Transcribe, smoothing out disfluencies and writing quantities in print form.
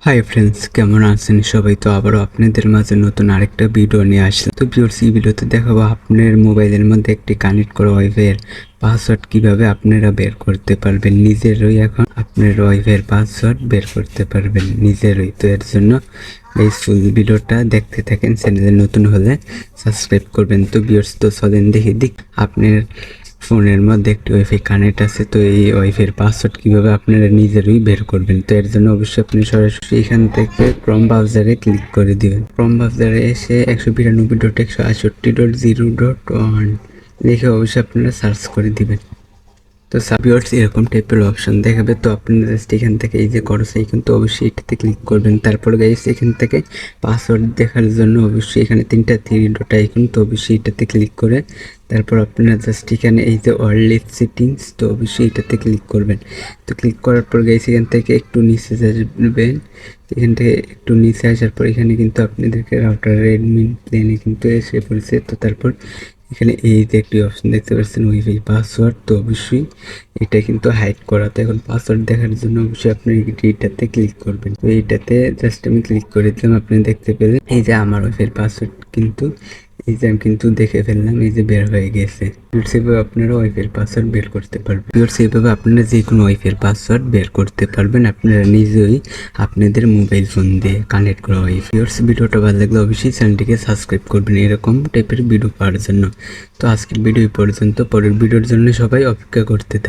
Hi friends, কেমন আছেন সবাই? তো আবারও আপনাদের মাঝে নতুন আরেকটা ভিডিও নিয়ে আসলাম। তো ভিউয়ার্স, এই ভিডিওতে দেখাবো আপনার মোবাইলের মধ্যে একটি কানেক্ট করা ওয়াইফাইয়ের পাসওয়ার্ড কিভাবে আপনারা বের করতে পারবেন নিজেরই। এখন আপনার ওয়াইফাইয়ের পাসওয়ার্ড বের করতে পারবেন নিজেরই। তো এর জন্য এই ফুল ভিডিওটা দেখতে থাকেন। চ্যানেলে নতুন হলে সাবস্ক্রাইব করবেন। তো ভিউয়ার্স, তো চলেন দেখি আপনার ফোনের মধ্যে একটি ওয়াইফাই কানেক্ট আছে। তো এই ওয়াইফাইয়ের পাসওয়ার্ড কিভাবে আপনারা নিজেরই বের করবেন। তো এর জন্য অবশ্যই আপনি সরাসরি এখান থেকে ক্রোম ব্রাউজারে ক্লিক করে দিবেন। ক্রোম ব্রাউজারে এসে 192.168.0.1 লিখে অবশ্যই আপনারা সার্চ করে দিবেন। তো ভিউয়ার্স, এরকম টাইপের অপশন দেখাবে। তো আপনারা জাস্ট এখান থেকে এই যে করস আইকন, তো অবশ্যই এটাতে ক্লিক করবেন। তারপর গাইস এখান থেকে পাসওয়ার্ড দেখার জন্য অবশ্যই এখানে 3টা থ্রি ডট আইকন, তো অবশ্যই এটাতে ক্লিক করে তারপর আপনারা জাস্ট এখানে এই যে ওয়ারলেস সেটিংস, তো অবশ্যই এটাতে ক্লিক করবেন। তো ক্লিক করার পর গাইস এখান থেকে একটু নিচে যাবেন। এখান থেকে একটু নিচে আসার পর এখানে কিন্তু আপনাদেরকে রাউটার অ্যাডমিন প্লেনে কিন্তু এসে পড়েছে। তো তারপর এখানে এই যে একটি অপশন দেখতে পাচ্ছেন ওয়াইফাই পাসওয়ার্ড, তো অবশ্যই এটা কিন্তু হাইড করা। তো এখন পাসওয়ার্ড দেখার জন্য অবশ্যই আপনি এইটাতে ক্লিক করবেন। তো এইটাতে জাস্ট আমি ক্লিক করে দিলাম। আপনি দেখতে পেলেন এই যে আমার ওয়াইফাই পাসওয়ার্ড কিন্তু এই যে আমি কিন্তু দেখে ফেললাম, এই যে বের হয়ে গেছে। সেভাবে আপনারা ওয়াইফাই পাসওয়ার্ড বের করতে পারবেন। সেইভাবে আপনারা যে কোনো ওয়াইফাই পাসওয়ার্ড বের করতে পারবেন আপনারা নিজেই আপনাদের মোবাইল ফোন দিয়ে কানেক্ট করা ওয়াইফাই। ভিডিওটা ভালো লাগলে অবশ্যই চ্যানেলটিকে সাবস্ক্রাইব করবেন এরকম টাইপের ভিডিও পাওয়ার জন্য। তো আজকের ভিডিও পর্যন্ত, পরের ভিডিওর জন্য সবাই অপেক্ষা করতে থাকেন।